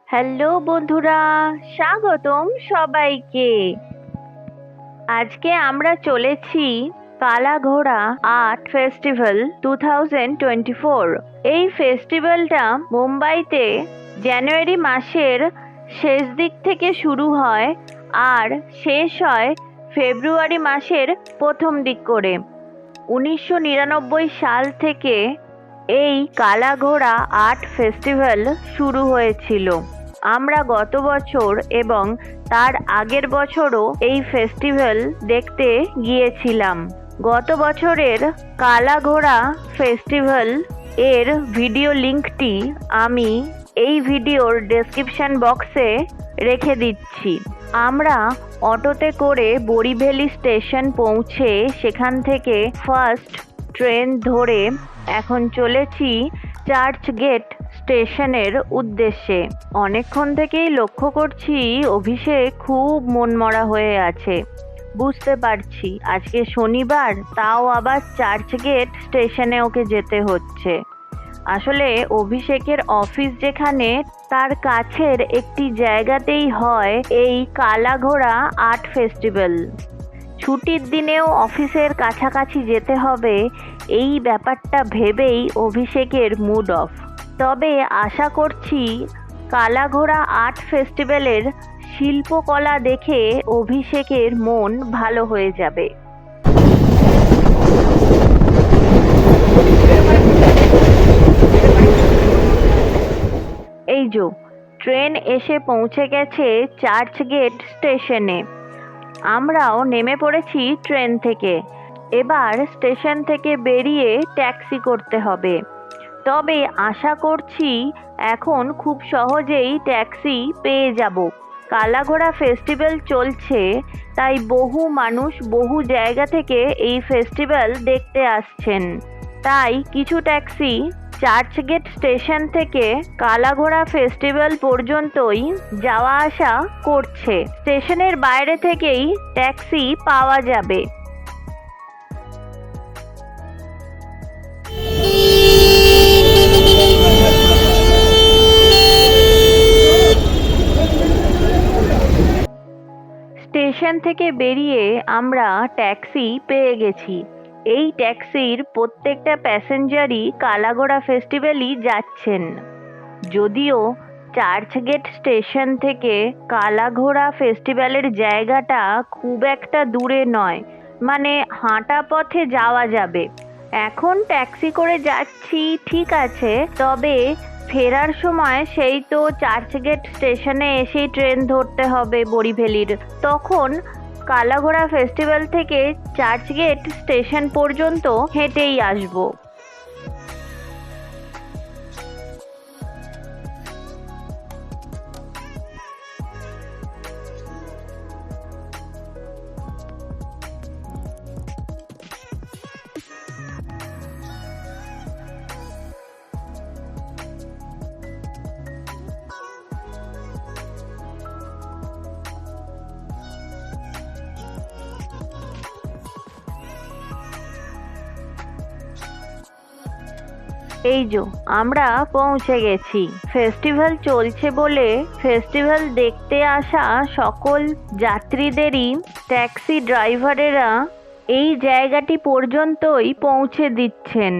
Hello বন্ধুরা, স্বাগতম সবাইকে। আজকে আমরা চলেছি কালাঘোড়া আর্ট ফেস্টিভ্যাল 2024। এই ফেস্টিভ্যালটা মুম্বাইতে জানুয়ারি মাসের শেষ দিক থেকে শুরু হয় আর শেষ হয় ফেব্রুয়ারি মাসের প্রথম দিক করে। 1999 সাল থেকে এই কালাঘোড়া আর্ট ফেস্টিভ্যাল শুরু হয়েছিল। আমরা গত বছর এবং তার আগের বছরও এই ফেস্টিভ্যাল দেখতে গিয়েছিলাম। গত বছরের কালাঘোড়া ফেস্টিভ্যাল এর ভিডিও লিঙ্কটি আমি এই ভিডিওর ডেসক্রিপশন বক্সে রেখে দিচ্ছি। আমরা অটোতে করে বড়িভ্যালি স্টেশন পৌঁছে সেখান থেকে ফার্স্ট ট্রেন ধরে এখন চলেছি চার্চ গেট স্টেশনের উদ্দেশ্যে। অনেকক্ষণ থেকেই লক্ষ্য করছি অভিষেক খুব মনমরা হয়ে আছে। বুঝতে পারছি আজকে শনিবার, তাও আবার চার্চ গেট স্টেশনে ওকে যেতে হচ্ছে। আসলে অভিষেকের অফিস যেখানে, তার কাছের একটি জায়গাতেই হয় এই কালাঘোড়া আর্ট ফেস্টিভ্যাল। ছুটির দিনেও অফিসের কাছাকাছি যেতে হবে, এই ব্যাপারটা ভেবেই অভিষেকের মুড অফ। তবে আশা করছি কালাঘোড়া আর্ট ফেস্টিভ্যালের শিল্পকলা দেখে অভিষেকের মন ভালো হয়ে যাবে। এই যে ট্রেন এসে পৌঁছে গেছে চার্চ গেট স্টেশনে। আমরাও নেমে পড়েছি ট্রেন থেকে। এবার স্টেশন থেকে বেরিয়ে ট্যাক্সি করতে হবে। তবে আশা করছি এখন খুব সহজেই ট্যাক্সি পেয়ে যাব। কালাঘোড়া ফেস্টিভ্যাল চলছে, তাই বহু মানুষ বহু জায়গা থেকে এই ফেস্টিভ্যাল দেখতে আসছেন। তাই কিছু ট্যাক্সি চার্চগেট স্টেশন থেকে কালাঘোড়া ফেস্টিভ্যাল পর্যন্তই যাওয়া আসা করছে। স্টেশনের বাইরে থেকেই ট্যাক্সি পাওয়া যাবে। স্টেশন থেকে বেরিয়ে আমরা ট্যাক্সি পেয়ে গেছি। এই ট্যাক্সির প্রত্যেকটা প্যাসেঞ্জারই কালাঘোড়া ফেস্টিভ্যালই যাচ্ছেন। যদিও চার্চগেট স্টেশন থেকে কালাঘোড়া ফেস্টিভ্যালের জায়গাটা খুব একটা দূরে নয়, মানে হাঁটা পথে যাওয়া যাবে। এখন ট্যাক্সি করে যাচ্ছি ঠিক আছে, তবে ফেরার সময় সেই তো চার্চগেট স্টেশনে এসেই ট্রেন ধরতে হবে বড়িভ্যালির। তখন কালাঘোড়া ফেস্টিভ্যাল থেকে চার্চগেট স্টেশন পর্যন্ত হেঁটেই আসবো। এই যে আমরা পৌঁছে গেছি। ফেস্টিভ্যাল চলছে বলে ফেস্টিভ্যাল দেখতে আসা সকল যাত্রীদেরই ট্যাক্সি ড্রাইভারেরা এই জায়গাটি পর্যন্তই পৌঁছে দিচ্ছেন।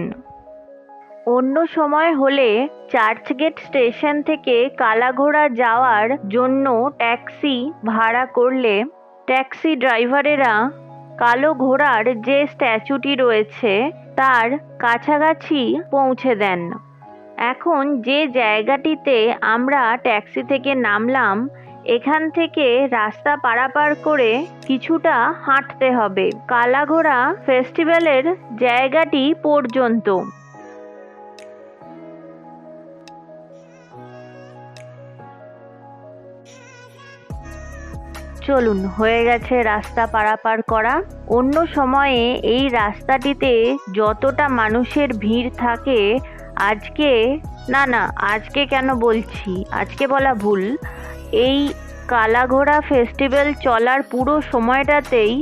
অন্য সময় হলে চার্চগেট স্টেশন থেকে কালাঘোড়া যাওয়ার জন্য ট্যাক্সি ভাড়া করলে ট্যাক্সি ড্রাইভারেরা কালো ঘোড়ার যে স্ট্যাচুটি রয়েছে তার কাছাকাছি পৌঁছে দেন। এখন যে জায়গাটিতে আমরা ট্যাক্সি থেকে নামলাম, এখান থেকে রাস্তা পারাপার করে কিছুটা হাঁটতে হবে কালাঘোড়া ফেস্টিভ্যালের জায়গাটি পর্যন্ত। চলুন, হয়ে গেছে রাস্তা পারাপার করা। অন্য সময়ে এই রাস্তাটিতে যতটা মানুষের ভিড় থাকে, আজকে আজকে কেন বলছি, আজকে বলা ভুল, এই কালাঘোড়া ফেস্টিভ্যাল চলার পুরো সময়টাতেই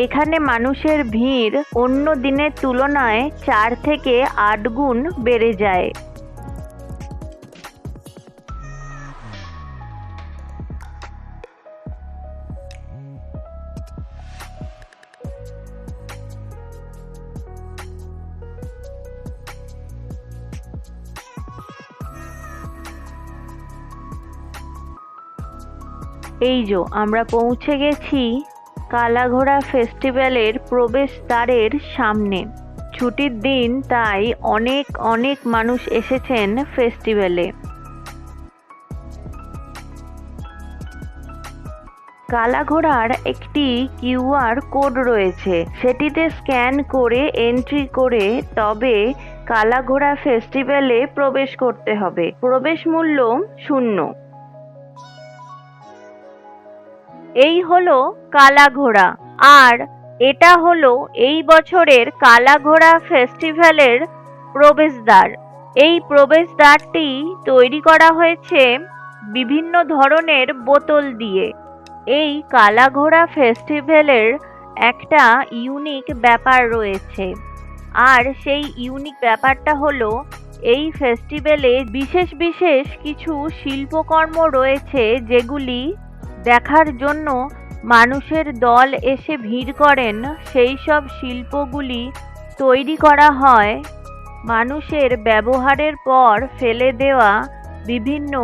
এখানে মানুষের ভিড় অন্য দিনের তুলনায় 4 থেকে 8 গুণ বেড়ে যায়। এই যে আমরা পৌঁছে গেছি কালাঘোড়া ফেস্টিভ্যালের প্রবেশদ্বারের সামনে। ছুটির দিন, তাই অনেক অনেক মানুষ এসেছেন ফেস্টিভ্যালে। কালাঘোড়ার একটি কিউআর কোড রয়েছে, সেটিতে স্ক্যান করে এন্ট্রি করে তবে কালাঘোড়া ফেস্টিভ্যালে প্রবেশ করতে হবে। প্রবেশ মূল্য 0। এই হলো কালাঘোড়া, আর এটা হলো এই বছরের কালাঘোড়া ফেস্টিভ্যালের প্রবেশদ্বার। এই প্রবেশদ্বারটি তৈরি করা হয়েছে বিভিন্ন ধরনের বোতল দিয়ে। এই কালাঘোড়া ফেস্টিভ্যালের একটা ইউনিক ব্যাপার রয়েছে, আর সেই ইউনিক ব্যাপারটা হলো এই ফেস্টিভ্যালে বিশেষ বিশেষ কিছু শিল্পকর্ম রয়েছে, যেগুলি দেখার জন্য মানুষের দল এসে ভিড় করেন। সেই সব শিল্পগুলি তৈরি করা হয় মানুষের ব্যবহারের পর ফেলে দেওয়া বিভিন্ন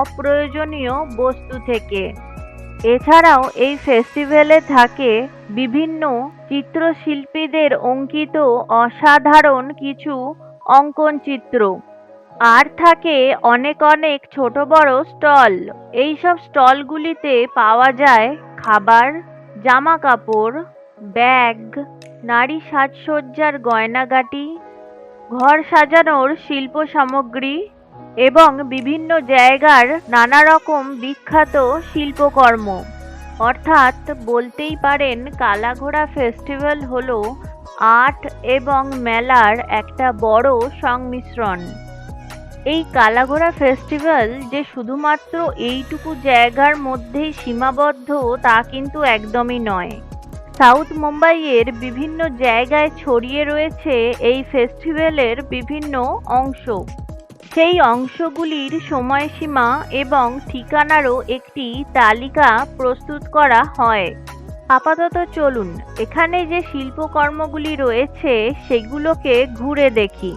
অপ্রয়োজনীয় বস্তু থেকে। এছাড়াও এই ফেস্টিভ্যালে থাকে বিভিন্ন চিত্রশিল্পীদের অঙ্কিত অসাধারণ কিছু অঙ্কন চিত্র, আর থাকে অনেক অনেক ছোট বড় স্টল। এই সব স্টলগুলিতে পাওয়া যায় খাবার, জামা কাপড়, ব্যাগ, নারী সাজসজ্জার গয়নাগাটি, ঘর সাজানোর শিল্প সামগ্রী এবং বিভিন্ন জায়গার নানা রকম বিখ্যাত শিল্পকর্ম। অর্থাৎ বলতেই পারেন কালাঘোড়া ফেস্টিভ্যাল হলো আর্ট এবং মেলার একটা বড় সংমিশ্রণ। এই কালাঘোড়া ফেস্টিভ্যাল যে শুধুমাত্র এইটুকু জায়গার মধ্যেই সীমাবদ্ধ তা কিন্তু একদমই নয়। সাউথ মুম্বাইয়ের বিভিন্ন জায়গায় ছড়িয়ে রয়েছে এই ফেস্টিভ্যালের বিভিন্ন অংশ। সেই অংশগুলির সময়সীমা এবং ঠিকানারও একটি তালিকা প্রস্তুত করা হয়। আপাতত চলুন এখানে যে শিল্পকর্মগুলি রয়েছে সেগুলোকে ঘুরে দেখি।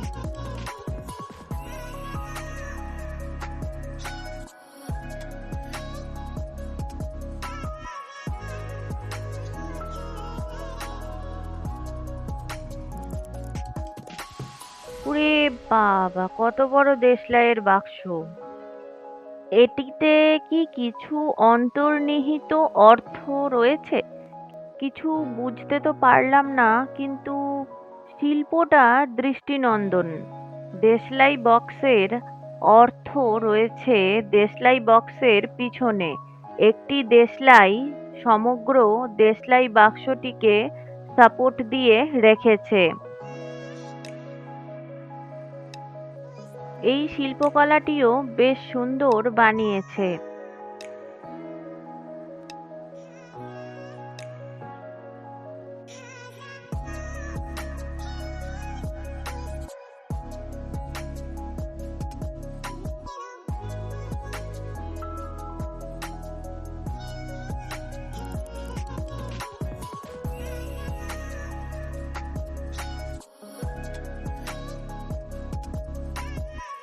ওরে বাবা, কত বড় দেশলাইয়ের বাক্স! এটিতে কি কিছু অন্তর্নিহিত অর্থ রয়েছে? কিছু বুঝতে তো পারলাম না, কিন্তু শিল্পটা দৃষ্টিনন্দন। দেশলাই বক্সের অর্থ রয়েছে দেশলাই বক্সের পিছনে। একটি দেশলাই সমগ্র দেশলাই বাক্সটিকে সাপোর্ট দিয়ে রেখেছে। এই শিল্পকলাটিও বেশ সুন্দর বানিয়েছে।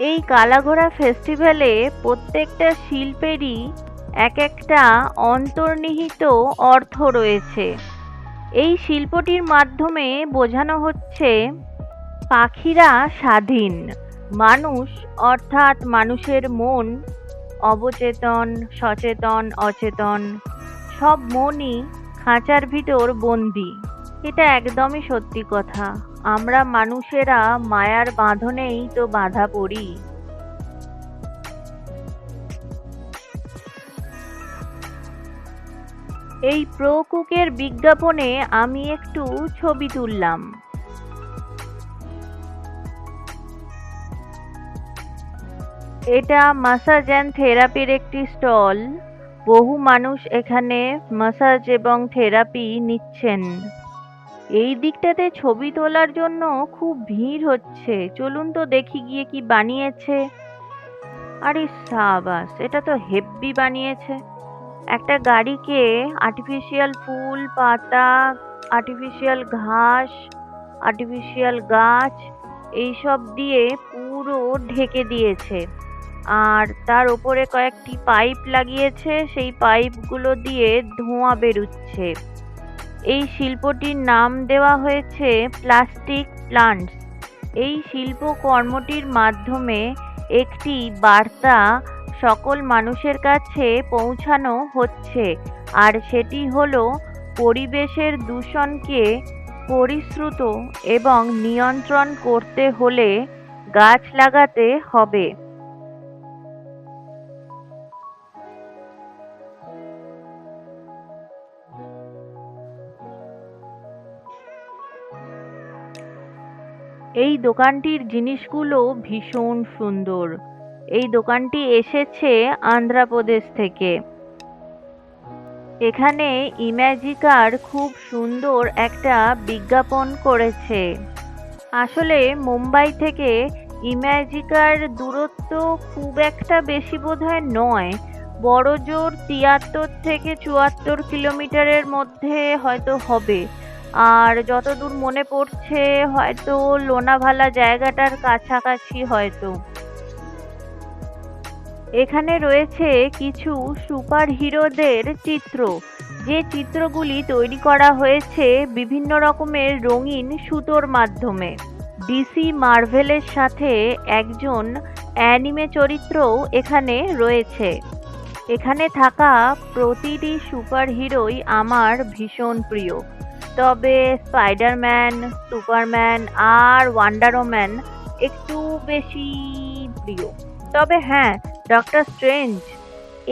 এই কালাঘোড়া ফেস্টিভ্যালে প্রত্যেকটা শিল্পেরই এক একটা অন্তর্নিহিত অর্থ রয়েছে। এই শিল্পটির মাধ্যমে বোঝানো হচ্ছে পাখিরা স্বাধীন। মানুষ অর্থাৎ মানুষের মন, অবচেতন, সচেতন, অচেতন সব মনই খাঁচার ভিতর বন্দি। এটা একদমই সত্যি কথা। আমরা মানুষেরা মায়ার বাঁধনেই তো বাঁধা পড়ি। এই প্রো কুকের বিজ্ঞাপনে আমি একটু ছবি তুললাম। এটা মাসাজ অ্যান্ড থেরাপির একটি স্টল। বহু মানুষ এখানে মাসাজ এবং থেরাপি নিচ্ছেন। এই দিকটাতে ছবি তোলার জন্য খুব ভিড় হচ্ছে। চলুন তো দেখি গিয়ে কি বানিয়েছে। আরে সাবাস, এটা তো হেব্বি বানিয়েছে। একটা গাড়িকে আর্টিফিশিয়াল ফুল, পাতা, আর্টিফিশিয়াল ঘাস, আর্টিফিশিয়াল গাছ এইসব দিয়ে পুরো ঢেকে দিয়েছে। আর তার ওপরে কয়েকটি পাইপ লাগিয়েছে, সেই পাইপগুলো দিয়ে ধোঁয়া বেরোচ্ছে। এই শিল্পটির নাম দেওয়া হয়েছে প্লাস্টিক প্লান্টস। এই শিল্পকর্মটির মাধ্যমে একটি বার্তা সকল মানুষের কাছে পৌঁছানো হচ্ছে, আর সেটি হলো পরিবেশের দূষণকে পরিশ্রুত এবং নিয়ন্ত্রণ করতে হলে গাছ লাগাতে হবে। এই দোকানটির জিনিসগুলো ভীষণ সুন্দর। এই দোকানটি এসেছে অন্ধ্রপ্রদেশ থেকে। এখানে ইম্যাজিকার খুব সুন্দর একটা বিজ্ঞাপন করেছে। আসলে মুম্বাই থেকে ইম্যাজিকার দূরত্ব খুব একটা বেশি বোধহয় নয়, বড়জোর ৭৩ থেকে ৭৪ কিলোমিটারের মধ্যে হয়তো হবে। আর যতদূর মনে পড়ছে হয়তো লোনাভালা জায়গাটার কাছাকাছি হয়তো। এখানে রয়েছে কিছু সুপার হিরোদের চিত্র, যে চিত্রগুলি তৈরি করা হয়েছে বিভিন্ন রকমের রঙিন সুতোর মাধ্যমে। ডিসি মার্ভেলের সাথে একজন অ্যানিমে চরিত্রও এখানে রয়েছে। এখানে থাকা প্রতিটি সুপার হিরোই আমার ভীষণ প্রিয়, তবে স্পাইডারম্যান, সুপারম্যান আর ওয়ান্ডার ওম্যান একটু বেশি প্রিয়। তবে হ্যাঁ, ডক্টর স্ট্রেঞ্জ,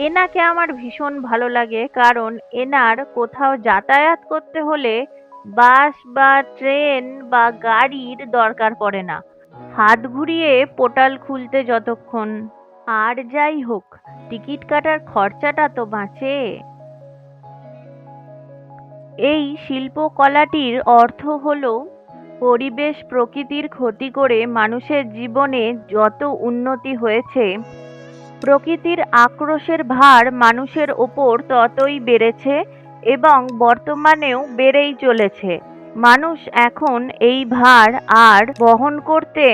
এনাকে আমার ভীষণ ভালো লাগে, কারণ এনার কোথাও যাতায়াত করতে হলে বাস বা ট্রেন বা গাড়ির দরকার পড়ে না, হাত ঘুরিয়ে পোর্টাল খুলতে যতক্ষণ। আর যাই হোক, টিকিট কাটার খরচাটা তো বাঁচে। এই শিল্পকলাটির অর্থ হলো পরিবেশ প্রকৃতির ক্ষতি করে মানুষের জীবনে যত উন্নতি হয়েছে, প্রকৃতির আক্রোশের ভার মানুষের ওপর ততই বেড়েছে এবং বর্তমানেও বেড়েই চলেছে। মানুষ এখন এই ভার আর বহন করতে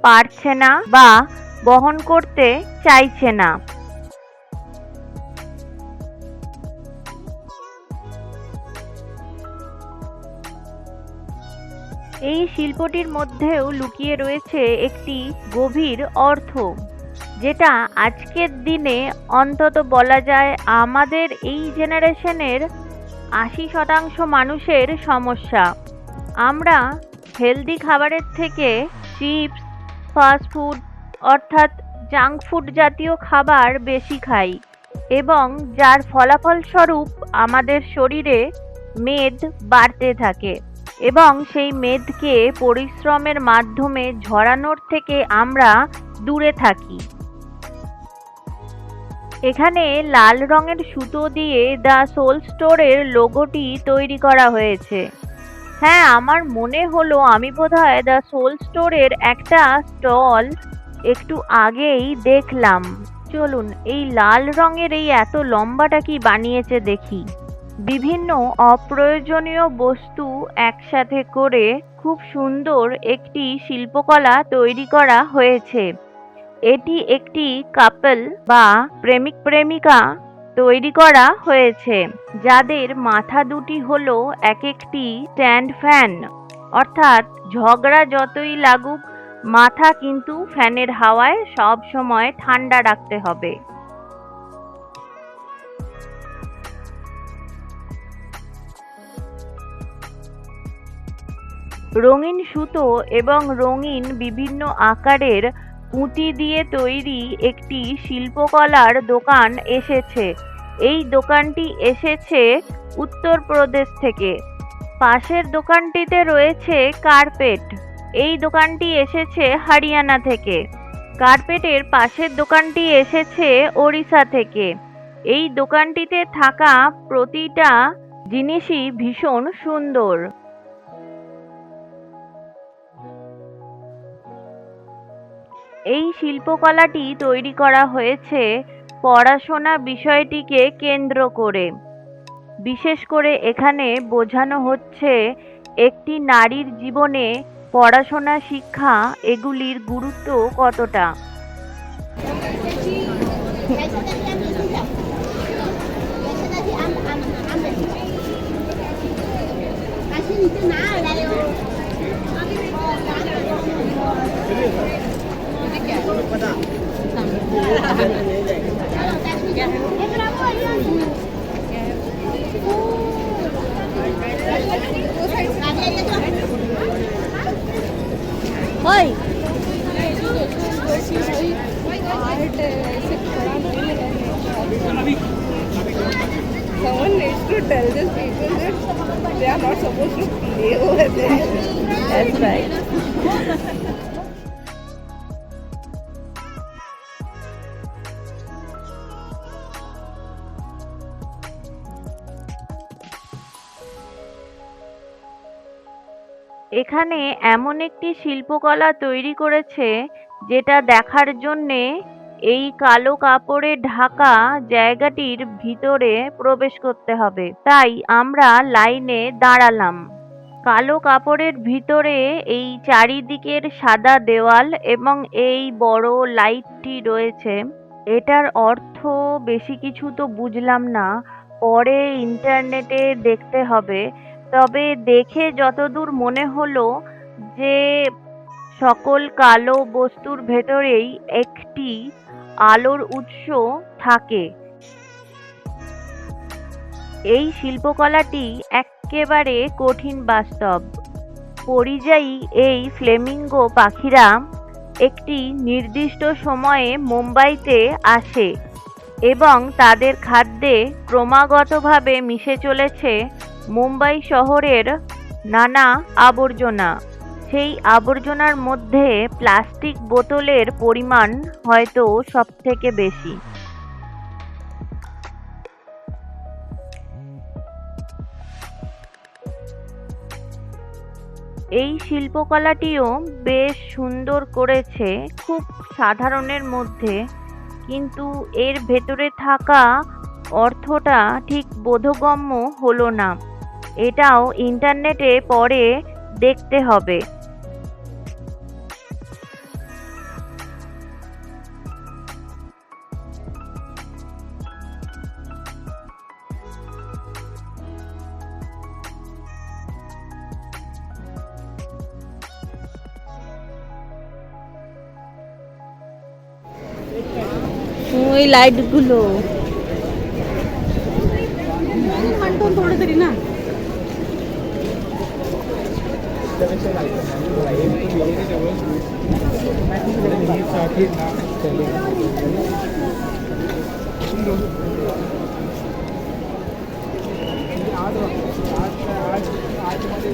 পারছে না বা বহন করতে চাইছে না। এই শিল্পটির মধ্যেও লুকিয়ে রয়েছে একটি গভীর অর্থ, যেটা আজকের দিনে অন্তত বলা যায় আমাদের এই জেনারেশনের ৮০% মানুষের সমস্যা। আমরা হেলদি খাবারের থেকে চিপস, ফাস্টফুড অর্থাৎ জাঙ্ক ফুড জাতীয় খাবার বেশি খাই, এবং যার ফলাফলস্বরূপ আমাদের শরীরে মেদ বাড়তে থাকে, এবং সেই মেদকে পরিশ্রমের মাধ্যমে ঝরানোর থেকে আমরা দূরে থাকি। এখানে লাল রঙের সুতো দিয়ে দ্য সোল স্টোরের লোগোটি তৈরি করা হয়েছে। হ্যাঁ, আমার মনে হলো আমি বোধহয় দ্য সোল স্টোরের একটা স্টল একটু আগেই দেখলাম। চলুন এই লাল রঙের এই এত লম্বাটা কি বানিয়েছে দেখি। বিভিন্ন অপ্রয়োজনীয় বস্তু একসাথে করে খুব সুন্দর একটি শিল্পকলা তৈরি করা হয়েছে। এটি একটি কাপল বা প্রেমিক প্রেমিকা তৈরি করা হয়েছে, যাদের মাথা দুটি হলো এক একটি স্ট্যান্ড ফ্যান, অর্থাৎ ঝগড়া যতই লাগুক মাথা কিন্তু ফ্যানের হাওয়ায় সব সময় ঠান্ডা রাখতে হবে। রঙিন সুতো এবং রঙিন বিভিন্ন আকারের পুঁতি দিয়ে তৈরি একটি শিল্পকলার দোকান এসেছে। এই দোকানটি এসেছে উত্তরপ্রদেশ থেকে। পাশের দোকানটিতে রয়েছে কার্পেট। এই দোকানটি এসেছে হরিয়ানা থেকে। কার্পেটের পাশের দোকানটি এসেছে ওড়িশা থেকে। এই দোকানটিতে থাকা প্রতিটা জিনিসই ভীষণ সুন্দর। এই শিল্পকলাটি তৈরি করা হয়েছে পড়াশোনা বিষয়টিকে কেন্দ্র করে। বিশেষ করে এখানে বোঝানো হচ্ছে একটি নারীর জীবনে পড়াশোনা, শিক্ষা এগুলির গুরুত্ব কতটা। Oi. Someone needs to tell these people that they are not supposed to play over there. That's right. এখানে এমন একটি শিল্পকলা তৈরি করেছে যেটা দেখার জন্যে এই কালো কাপড়ে ঢাকা জায়গাটির ভিতরে প্রবেশ করতে হবে। তাই আমরা লাইনে দাঁড়ালাম। কালো কাপড়ের ভিতরে এই চারিদিকের সাদা দেওয়াল এবং এই বড় লাইটটি রয়েছে। এটার অর্থ বেশি কিছু তো বুঝলাম না, পরে ইন্টারনেটে দেখতে হবে। তবে দেখে যতদূর মনে হলো যে সকল কালো বস্তুর ভেতরেই একটি আলোর উৎস থাকে। এই শিল্পকলাটি এক্কেবারে কঠিন বাস্তব। পরিযায়ী এই ফ্লেমিঙ্গো পাখিরা একটি নির্দিষ্ট সময়ে মুম্বাইতে আসে এবং তাদের খাদ্যে ক্রমাগতভাবে মিশে চলেছে মুম্বাই শহরের নানা আবর্জনা। সেই আবর্জনার মধ্যে প্লাস্টিক বোতলের পরিমাণ হয়তো সবথেকে বেশি। এই শিল্পকলাটিও বেশ সুন্দর করেছে, খুব সাধারণের মধ্যে, কিন্তু এর ভেতরে থাকা অর্থটা ঠিক বোধগম্য হলো না। এটাও ইন্টারনেটে পরে দেখতে হবে। ওই লাইটগুলো না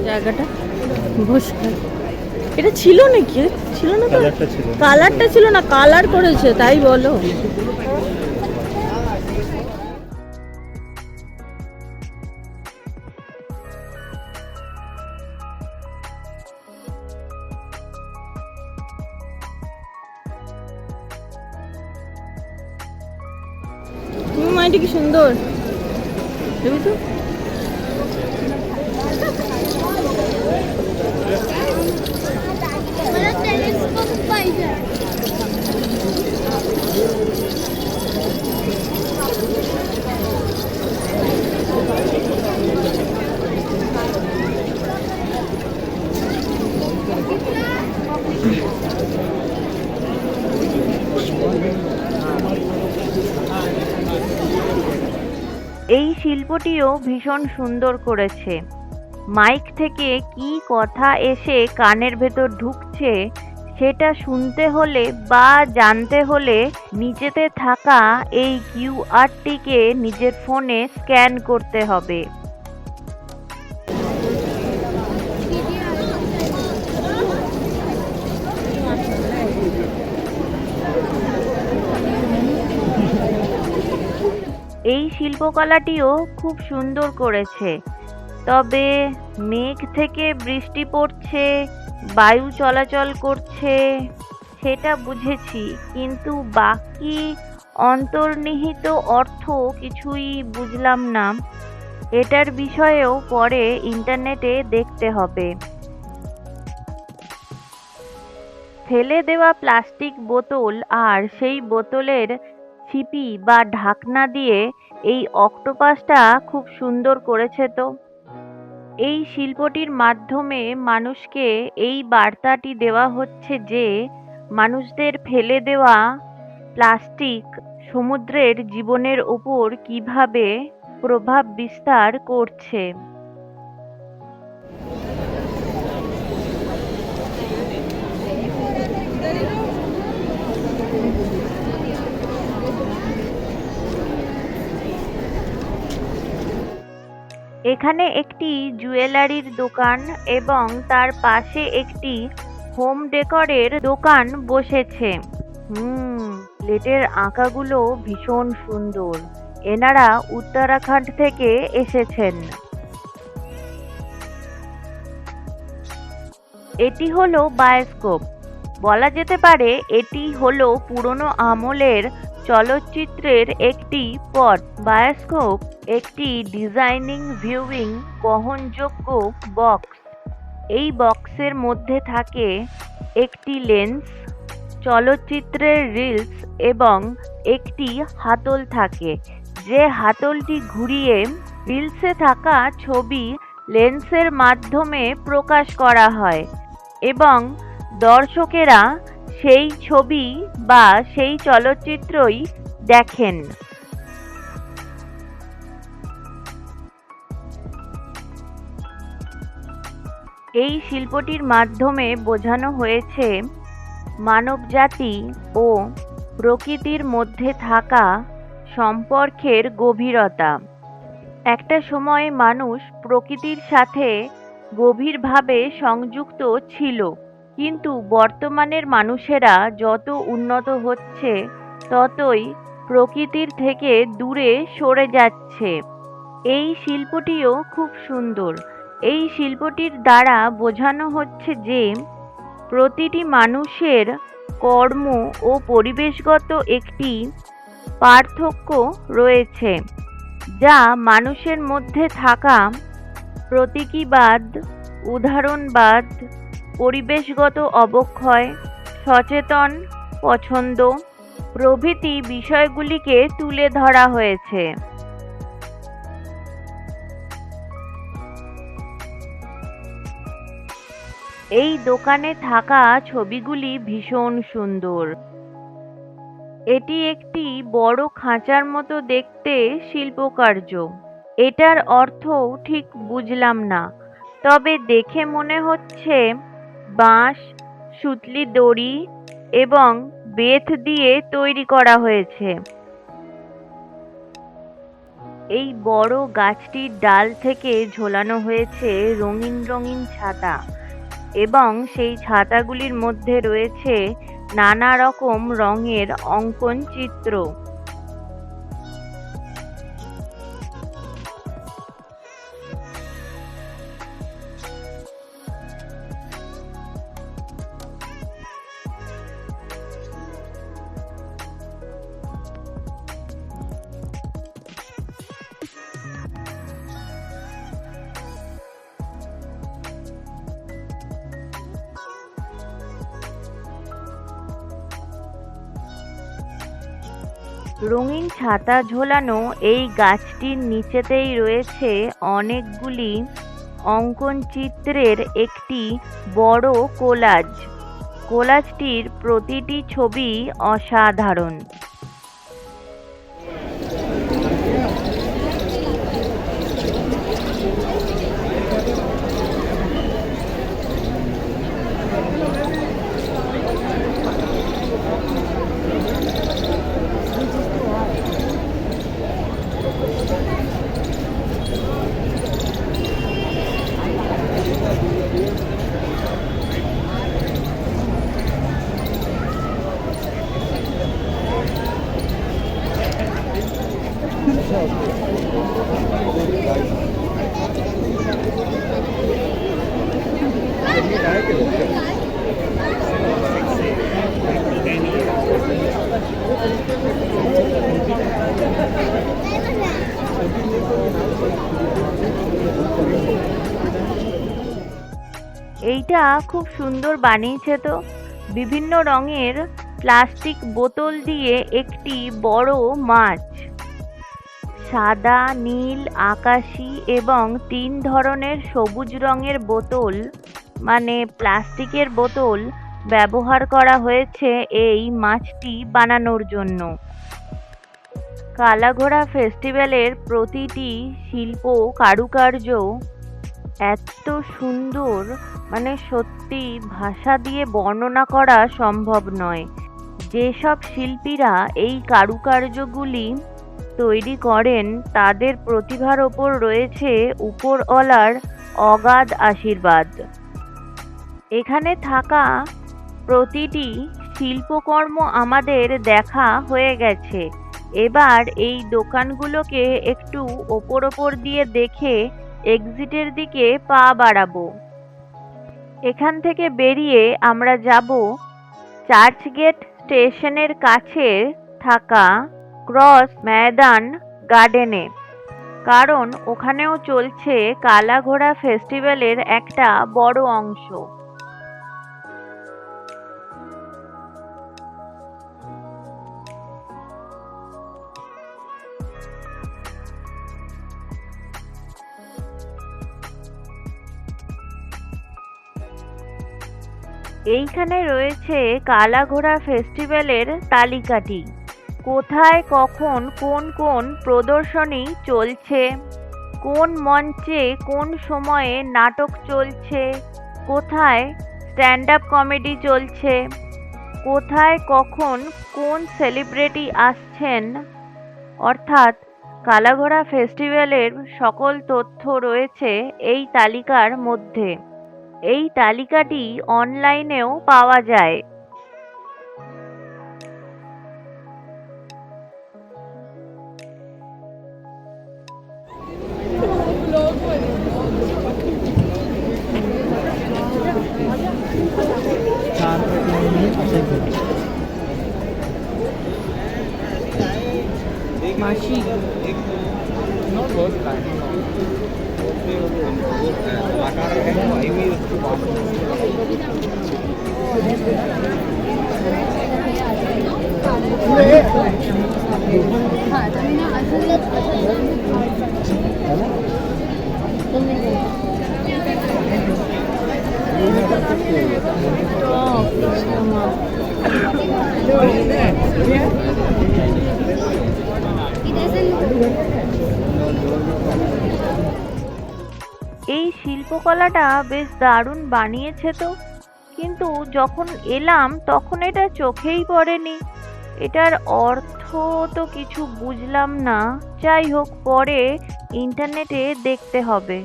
জায়গাটা ঘোষকার এটা ছিল নাকি? ছিল না তো, কালারটা ছিল না, কালার করেছে তাই বলো। এটা কি সুন্দর, দেখবি তো। এই শিল্পটিও ভীষণ সুন্দর করেছে। মাইক থেকে কি কথা এসে কানের ভেতর ঢুকছে সেটা শুনতে হলে বা জানতে হলে নিচেতে থাকা এই কিউআরটিকে নিজের ফোনে স্ক্যান করতে হবে। এই শিল্পকলাটিও খুব সুন্দর করেছে। তবে মেঘ থেকে বৃষ্টি পড়ছে, বায়ু চলাচল করছে সেটা বুঝেছি, কিন্তু বাকি অন্তর্নিহিত অর্থ কিছুই বুঝলাম না। এটার বিষয়েও পরে ইন্টারনেটে দেখতে হবে। ফেলে দেওয়া প্লাস্টিক বোতল আর সেই বোতলের ছিপি বা ঢাকনা দিয়ে এই অক্টোপাসটা খুব সুন্দর করেছে তো। এই শিল্পটির মাধ্যমে মানুষকে এই বার্তাটি দেওয়া হচ্ছে যে মানুষদের ফেলে দেওয়া প্লাস্টিক সমুদ্রের জীবনের উপর কিভাবে প্রভাব বিস্তার করছে। এখানে একটি জুয়েলারির দোকান এবং তার পাশে একটি হোম ডেকোরের দোকান বসেছে। প্লেটের আঁকাগুলো ভীষণ সুন্দর। এনারা উত্তরাখণ্ড থেকে এসেছেন। এটি হলো বায়োস্কোপ। বলা যেতে পারে এটি হলো পুরনো আমলের চলচ্চিত্রের একটি পট। বায়োস্কোপ একটি ডিজাইনিং ভিউইং বহনযোগ্য বক্স। এই বক্সের মধ্যে থাকে একটি লেন্স, চলচ্চিত্রের রিলস এবং একটি হাতল থাকে। যে হাতলটি ঘুরিয়ে রিলসে থাকা ছবি লেন্সের মাধ্যমে প্রকাশ করা হয় এবং দর্শকেরা সেই ছবি বা সেই চলচ্চিত্রই দেখেন। এই শিল্পটির মাধ্যমে বোঝানো হয়েছে মানবজাতি ও প্রকৃতির মধ্যে থাকা সম্পর্কের গভীরতা। একটা সময়ে মানুষ প্রকৃতির সাথে গভীরভাবে সংযুক্ত ছিল, কিন্তু বর্তমানের মানুষেরা যত উন্নত হচ্ছে ততই প্রকৃতির থেকে দূরে সরে যাচ্ছে। এই শিল্পটিও খুব সুন্দর। এই শিল্পটির দ্বারা বোঝানো হচ্ছে যে প্রতিটি মানুষের কর্ম ও পরিবেশগত একটি পার্থক্য রয়েছে, যা মানুষের মধ্যে থাকা প্রতীকীবাদ, উদাহরণবাদ, পরিবেশগত অবক্ষয়, সচেতন পছন্দ প্রভৃতি বিষয়গুলিকে তুলে ধরা হয়েছে। এই দোকানে থাকা ছবিগুলি ভীষণ সুন্দর। এটি একটি বড় খাঁচার মতো দেখতে শিল্পকার্য। এটার অর্থ ঠিক বুঝলাম না, তবে দেখে মনে হচ্ছে বাঁশ, সুতলি দড়ি এবং বেত দিয়ে তৈরি করা হয়েছে। এই বড় গাছটির ডাল থেকে ঝোলানো হয়েছে রঙিন রঙিন ছাতা এবং সেই ছাতাগুলির মধ্যে রয়েছে নানা রকম রঙের অঙ্কন চিত্র। রঙিন ছাতা ঝোলানো এই গাছটির নিচেতেই রয়েছে অনেকগুলি অঙ্কন চিত্রের একটি বড় কোলাজ। কোলাজটির প্রতিটি ছবি অসাধারণ। এইটা খুব সুন্দর বানিয়েছে তো। বিভিন্ন রঙের প্লাস্টিক বোতল দিয়ে একটি বড় মাছ, সাদা, নীল, আকাশি এবং 3 ধরনের সবুজ রঙের বোতল মানে প্লাস্টিকের বোতল ব্যবহার করা হয়েছে এই মাছটি বানানোর জন্য। কালাঘোড়া ফেস্টিভ্যালের প্রতিটি শিল্প কারুকার্য এত সুন্দর, মানে সত্যি ভাষা দিয়ে বর্ণনা করা সম্ভব নয়। যেসব শিল্পীরা এই কারুকার্যগুলি তৈরি করেন তাদের প্রতিভার ওপর রয়েছে উপরওয়ালার অগাধ আশীর্বাদ। এখানে থাকা প্রতিটি শিল্পকর্ম আমাদের দেখা হয়ে গেছে। এবার এই দোকানগুলোকে একটু ওপর দিয়ে দেখে এক্সিটের দিকে পা বাড়াবো। এখান থেকে বেরিয়ে আমরা যাব চার্চগেট স্টেশনের কাছে থাকা ক্রস ময়দান গার্ডেনে, কারণ ওখানেও চলছে কালাঘোড়া ফেস্টিভ্যালের একটা বড় অংশ। এইখানে রয়েছে কালাঘোড়া ফেস্টিভ্যালের তালিকাটি, কোথায় কখন কোন কোন প্রদর্শনী চলছে, কোন মঞ্চে কোন সময়ে নাটক চলছে, কোথায় স্ট্যান্ড আপ কমেডি চলছে, কোথায় কখন কোন সেলিব্রিটি আসছেন, অর্থাৎ কালাঘোড়া ফেস্টিভ্যালের সকল তথ্য রয়েছে এই তালিকার মধ্যে। এই তালিকাটি অনলাইনেও পাওয়া যায়। মাসি এই শিল্পকলাটা বেশ দারুণ বানিয়েছে তো, কিন্তু যখন এলাম তখন এটা চোখেই পড়েনি। এটার অর্থ তো কিছু বুঝলাম না। যাই হোক, পরে ইন্টারনেটে দেখতে হবে।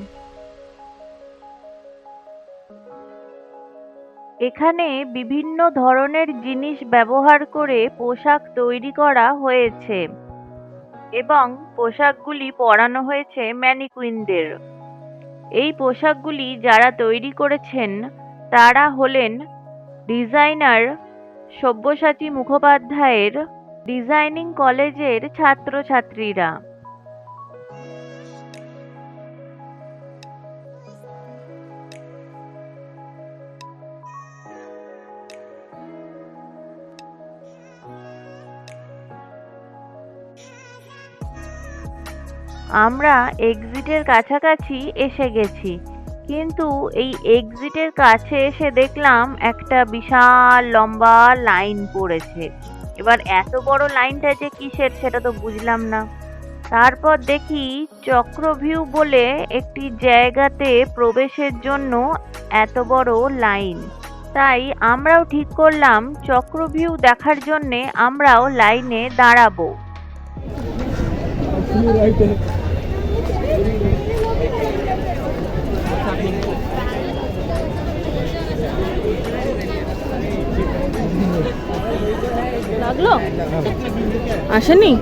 এখানে বিভিন্ন ধরনের জিনিস ব্যবহার করে পোশাক তৈরি করা হয়েছে এবং পোশাকগুলি পরানো হয়েছে ম্যানিকুইনদের। এই পোশাকগুলি যারা তৈরি করেছেন তারা হলেন ডিজাইনার সব্যসাচী মুখোপাধ্যায়ের ডিজাইনিং কলেজের ছাত্রছাত্রীরা। আমরা এক্সিটের কাছাকাছি এসে গেছি, কিন্তু এই এক্সিটের কাছে এসে দেখলাম একটা বিশাল লম্বা লাইন পড়েছে। এবার এত বড় লাইনটা যে কিসের সেটা তো বুঝলাম না। তারপর দেখি চক্রভিউ বলে একটি জায়গাতে প্রবেশের জন্য এত বড় লাইন। তাই আমরাও ঠিক করলাম চক্রভিউ দেখার জন্যে আমরাও লাইনে দাঁড়াবো। লাগলো? আসেনি?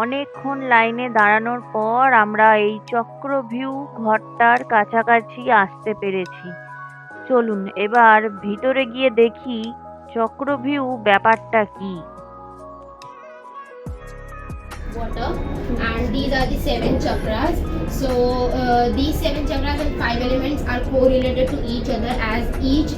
অনেকক্ষণ লাইনে দাঁড়ানোর পর আমরা এই চক্রভিউ ঘরটার কাছাকাছি আসতে পেরেছি। চলুন এবার ভিতরে গিয়ে দেখি চক্রভিউ ব্যাপারটা কি। Water, and these are the 7 chakras. So these 7 chakras and 5 elements are correlated to each other, as each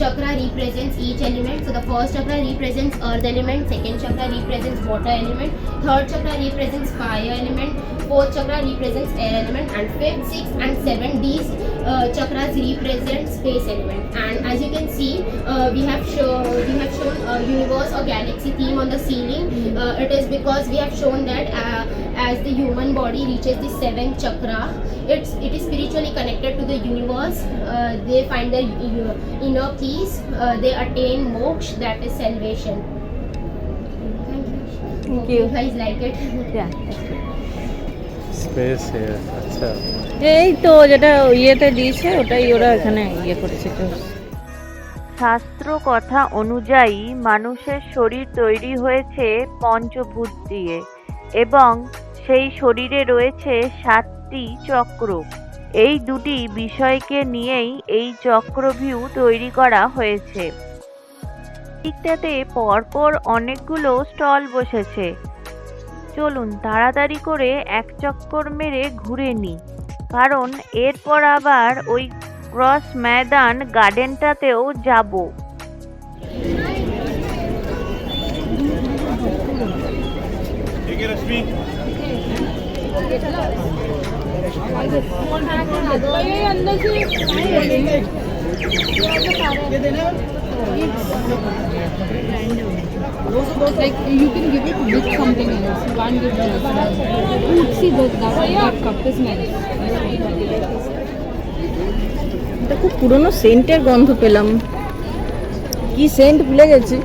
chakra represents each element. So the first chakra represents earth element, second chakra represents water element, third chakra represents fire element, fourth chakra represents air element, and fifth, sixth and seventh, these chakras represent space element. And as you can see, we have shown a universe or galaxy theme on the ceiling. It is because we have shown that as the human body reaches the 7th chakra, it is spiritually connected to the universe. They find their inner peace. They attain moksha, that is salvation. Thank you. Hope you guys like it. Space আচ্ছা এই তো যেটা ইয়েতে দিয়েছে ওটাই ওরা এখানে ইয়ে করেছে তো। শাস্ত্র কথা অনুযায়ী মানুষের শরীর তৈরি হয়েছে পঞ্চভূত দিয়ে এবং সেই শরীরে রয়েছে 7টি চক্র। এই দুটি বিষয়কে নিয়েই এই চক্রভিউ তৈরি করা হয়েছে। দিকটাতে পরপর অনেকগুলো স্টল বসেছে। চলুন তাড়াতাড়ি করে এক চক্কর মেরে ঘুরে নিই, কারণ এরপর আবার ওই ক্রস ময়দান গার্ডেনটাতেও যাব। Like you can give it with something else. One with see that cup is nice. এটা খুব পুরনো সেন্টের গন্ধ পেলাম। কি সেন্ট ভুলে গেছি,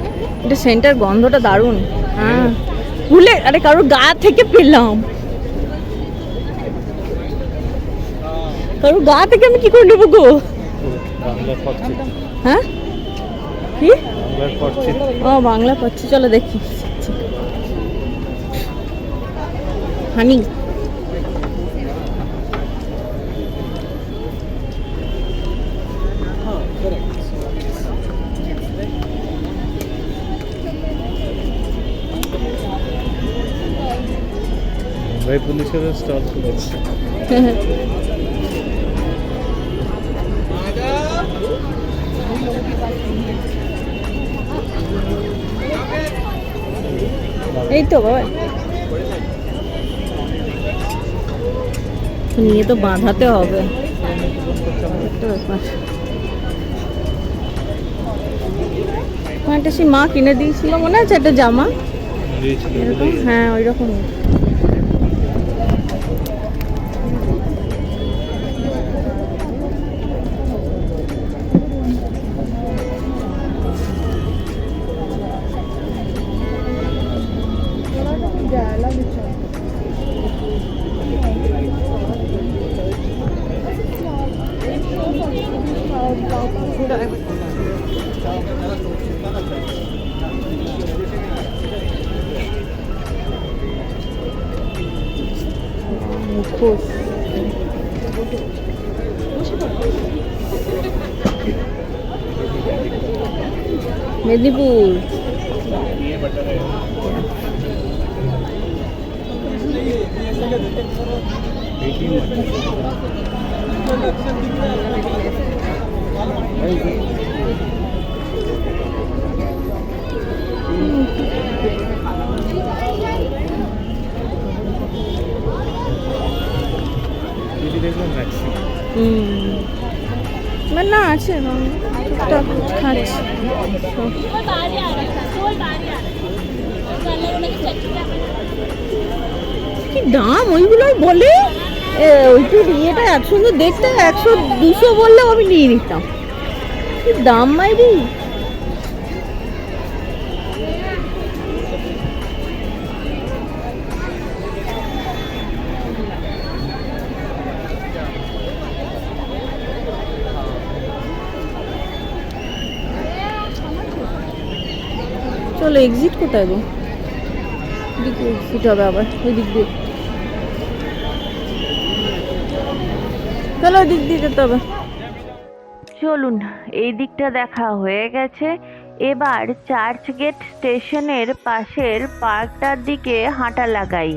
এটা সেন্টের গন্ধটা দারুণ। হ্যাঁ ভুলে, আরে কারোর গা থেকে পেলাম, কারোর গা থেকে আমি কি করে নেবো গো? বাংলা পড়ছি হ্যাঁ কি বাংলা পড়ছি ও বাংলা পড়ছি, চলো দেখি। হানি মুম্বাই পুলিশের স্টল খুলেছে। এই তো বাবা, নিয়ে তো বাঁধাতে হবে একটা ব্যাপার। একটা সেই মা কিনে দিয়েছিল মনে আছে একটা জামা এরকম, হ্যাঁ ওই রকম। মুখোশ, মেদিনীপুর। না আছে খাচ্ছি। কি দাম ওইগুলোই বলে, ওইটুর ইয়েটা এত সুন্দর দেখতে, 100-200 বললেও আমি নিয়ে নিতাম। কি দাম মাইরি। চলো এক্সিট কোথায় গো? দিকে এক্সিট হবে আবার ওই দিক দিয়ে, চলো ওই দিক দিয়ে যেতে হবে। চলুন, এই দিকটা দেখা হয়ে গেছে। এবার চার্চ গেট স্টেশনের পাশের পার্কটার দিকে হাঁটা লাগাই।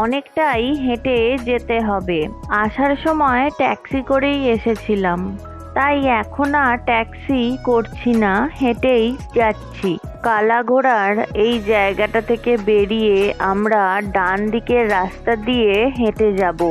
অনেকটাই হেঁটে যেতে হবে। আসার সময় ট্যাক্সি করেই এসেছিলাম, তাই এখন আর ট্যাক্সি করছি না, হেঁটেই যাচ্ছি। কালাঘোড়ার এই জায়গাটা থেকে বেরিয়ে আমরা ডান দিকের রাস্তা দিয়ে হেঁটে যাব।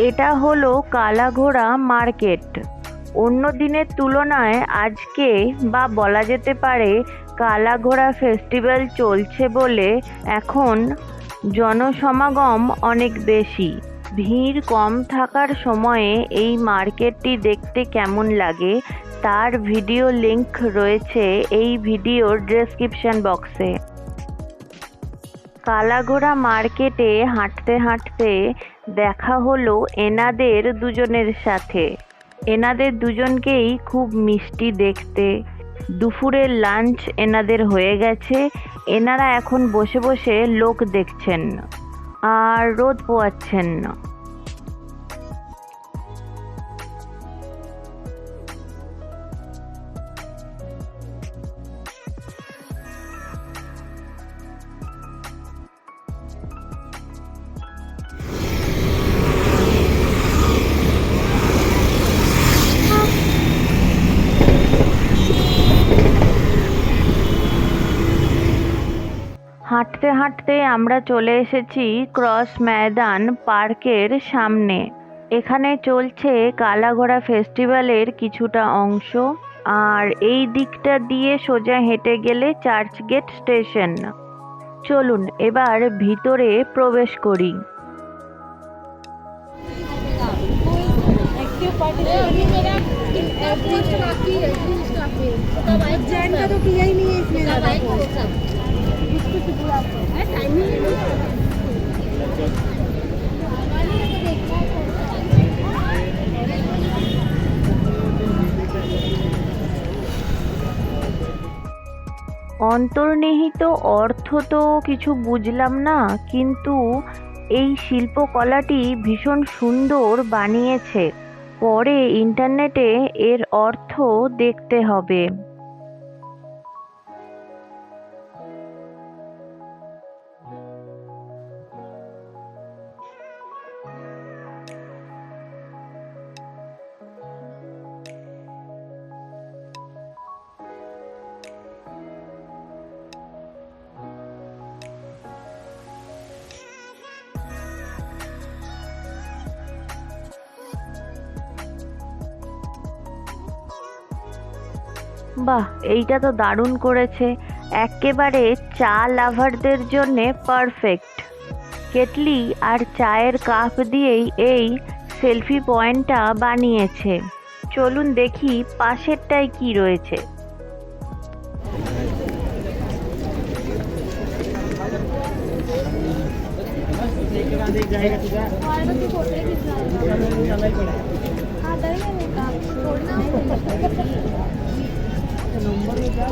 এটা হলো কালাঘোড়া মার্কেট। অন্য দিনের তুলনায় আজকে, বা বলা যেতে পারে কালাঘোড়া ফেস্টিভ্যাল চলছে বলে এখন জনসমাগম অনেক বেশি। ভিড় কম থাকার সময়ে এই মার্কেটটি দেখতে কেমন লাগে তার ভিডিও লিংক রয়েছে এই ভিডিওর ডেসক্রিপশন বক্সে। কালাঘোড়া মার্কেটে হাঁটতে হাঁটতে দেখা হলো এনাদের দুজনের সাথে। এনাদের দুজনকেই খুব মিষ্টি দেখতে। দুপুরের লাঞ্চ এনাদের হয়ে গেছে, এনারা এখন বসে বসে লোক দেখছেন আর রোদ পোয়াচ্ছেন। হাঁটতে হাঁটতে আমরা চলে এসেছি ক্রস ময়দান পার্কের সামনে। এখানে চলছে কালাঘোড়া ফেস্টিভ্যালের কিছুটা অংশ, আর এই দিকটা দিয়ে সোজা হেঁটে গেলে চার্চ গেট স্টেশন। চলুন এবার ভিতরে প্রবেশ করি। অন্তর্নিহিত অর্থ তো কিছু বুঝলাম না, কিন্তু এই শিল্পকলাটি ভীষণ সুন্দর বানিয়েছে। পরে ইন্টারনেটে এর অর্থ দেখতে হবে। বাহ, এইটা তো দারুণ করেছে, একেবারে চা লাভারদের জন্যে পারফেক্ট। কেটলি আর চায়ের কাপ দিয়েই এই সেলফি পয়েন্টটা বানিয়েছে। চলুন দেখি পাশেরটায় কি রয়েছে। हे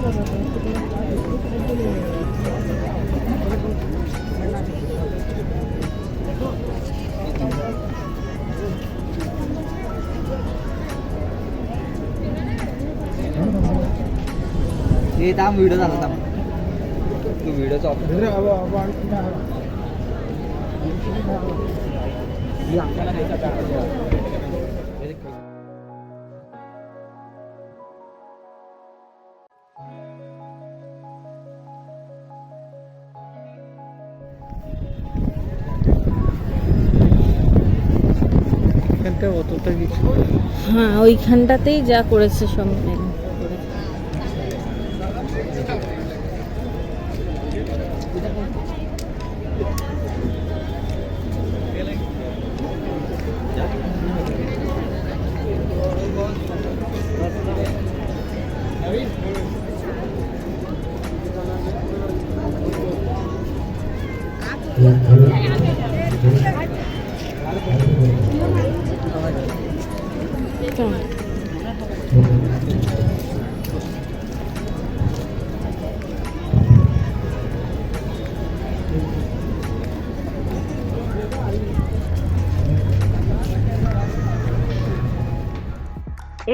थांब व्हिडिओ झाला थांब तू व्हिडिओचा এখানটা অতটা কিছু হ্যাঁ ওইখানটাতেই যা করেছে সব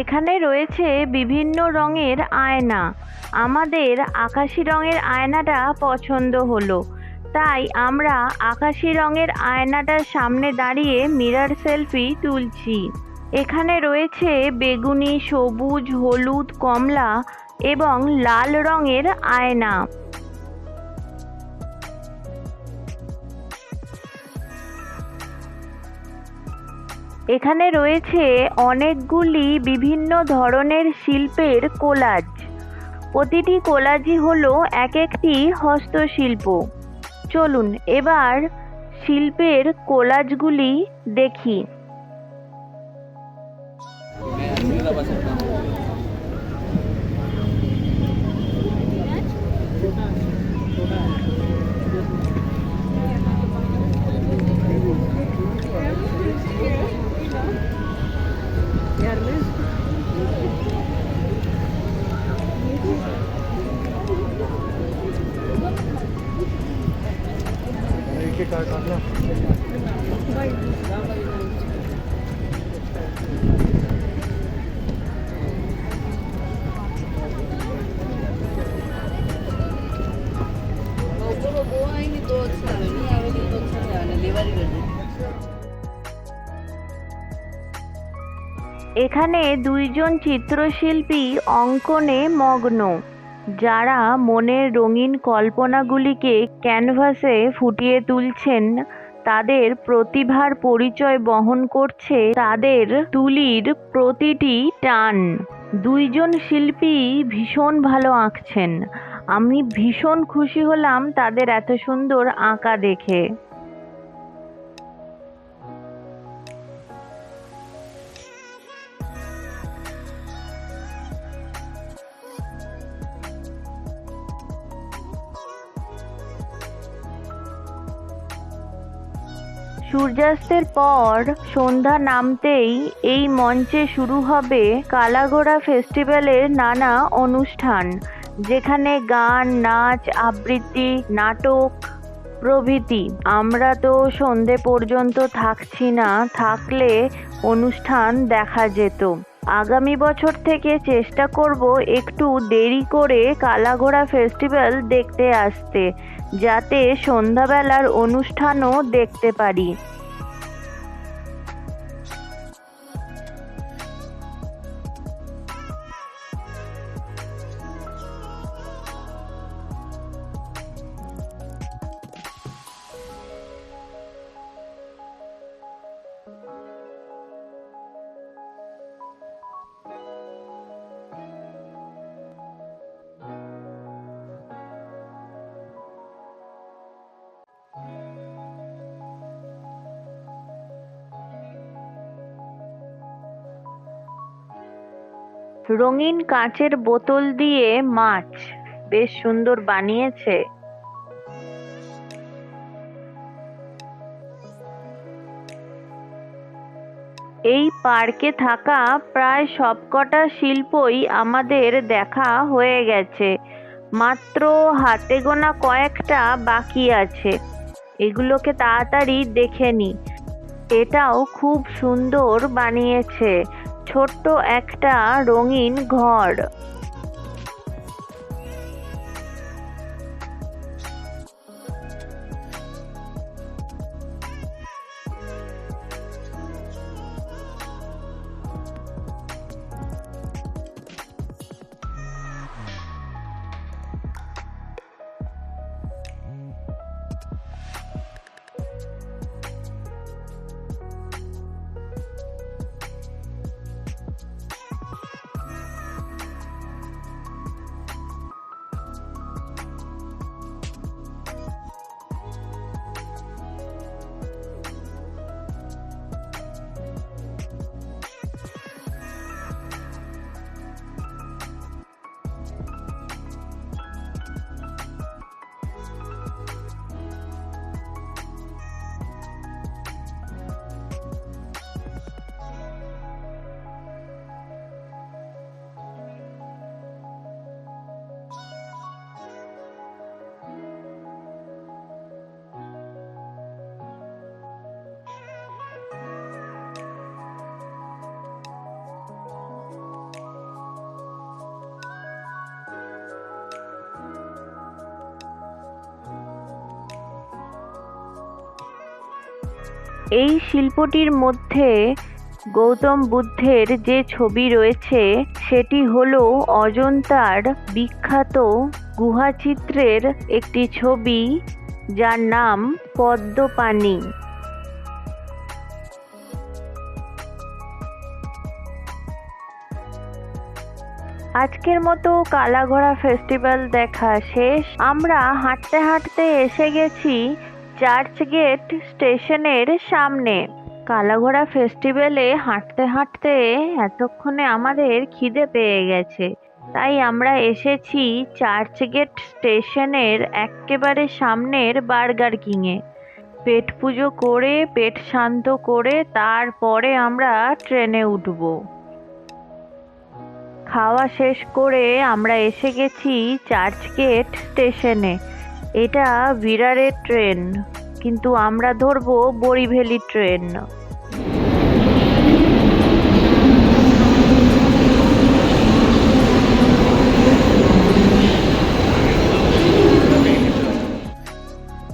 এখানে রয়েছে বিভিন্ন রঙের আয়না। আমাদের আকাশি রঙের আয়নাটা পছন্দ হলো, তাই আমরা আকাশি রঙের আয়নাটার সামনে দাঁড়িয়ে মিরর সেলফি তুলছি। এখানে রয়েছে বেগুনি, সবুজ, হলুদ, কমলা এবং লাল রঙের আয়না। এখানে রয়েছে অনেকগুলি বিভিন্ন ধরনের শিল্পের কোলাজ। প্রতিটি কোলাজই হলো এক একটি হস্তশিল্প। চলুন এবার শিল্পের কোলাজগুলি দেখি। এখানে দুইজন চিত্রশিল্পী অঙ্কনে মগ্ন, যারা মনের রঙিন কল্পনাগুলিকে ক্যানভাসে ফুটিয়ে তুলছেন। তাদের প্রতিভার পরিচয় বহন করছে তাদের তুলির প্রতিটি টান। দুইজন শিল্পী ভীষণ ভালো আঁকছেন। আমি ভীষণ খুশি হলাম তাদের এত সুন্দর আঁকা দেখে। সূর্যাস্তের পর সন্ধ্যা নামতেই এই মঞ্চে শুরু হবে কালাঘোড়া ফেস্টিভ্যালের নানা অনুষ্ঠান, যেখানে গান, নাচ, আবৃত্তি, নাটক প্রভৃতি। আমরা তো সন্ধে পর্যন্ত থাকছি না, থাকলে অনুষ্ঠান দেখা যেত। আগামী বছর থেকে চেষ্টা করব একটু দেরি করে কালাঘোড়া ফেস্টিভ্যাল দেখতে আসতে, যাতে সন্ধ্যাবেলার অনুষ্ঠানও দেখতে পারি। রঙিন কাঁচের বোতল দিয়ে মাছ বেশ সুন্দর বানিয়েছে। এই পার্কে থাকা প্রায় সবকটা শিল্পই আমাদের দেখা হয়ে গেছে, মাত্র হাতে গোনা কয়েকটা বাকি আছে। এগুলোকে তাড়াতাড়ি দেখে নি। এটাও খুব সুন্দর বানিয়েছে, ছোট্ট একটা রঙিন ঘর। এই শিল্পটির মধ্যে গৌতম বুদ্ধের যে ছবি রয়েছে সেটি হলো অজন্তার বিখ্যাত গুহাচিত্রের একটি ছবি, যার নাম পদ্মপাণি। আজকের মতো কালাঘোড়া ফেস্টিভ্যাল দেখা শেষ। আমরা হাঁটতে হাঁটতে এসে গেছি চার্চ গেট স্টেশনের সামনে। কালাঘোড়া ফেস্টিভ্যালে হাঁটতে হাঁটতে এতক্ষণে আমাদের খিদে পেয়ে গেছে, তাই আমরা এসেছি চার্চ গেট স্টেশনের একেবারে সামনের বার্গার কিংয়ে। পেট পুজো করে, পেট শান্ত করে তারপরে আমরা ট্রেনে উঠব। খাওয়া শেষ করে আমরা এসে গেছি চার্চ গেট স্টেশনে। এটা বিরারের ট্রেন, কিন্তু আমরা ধরবো বরিভ্যালি ট্রেন।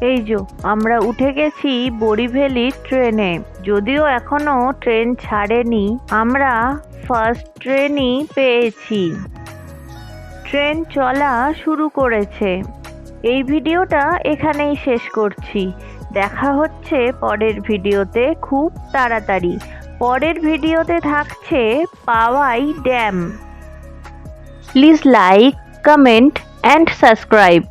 এই যে আমরা উঠে গেছি বরিভ্যালি ট্রেনে। যদিও এখনো ট্রেন ছাড়েনি, আমরা ফার্স্ট ট্রেনই পেয়েছি। ট্রেন চলা শুরু করেছে। এই ভিডিওটা এখানেই শেষ করছি। দেখা হচ্ছে পরের ভিডিওতে খুব তাড়াতাড়ি। পরের ভিডিওতে থাকছে Powai dam. Please like, comment and subscribe.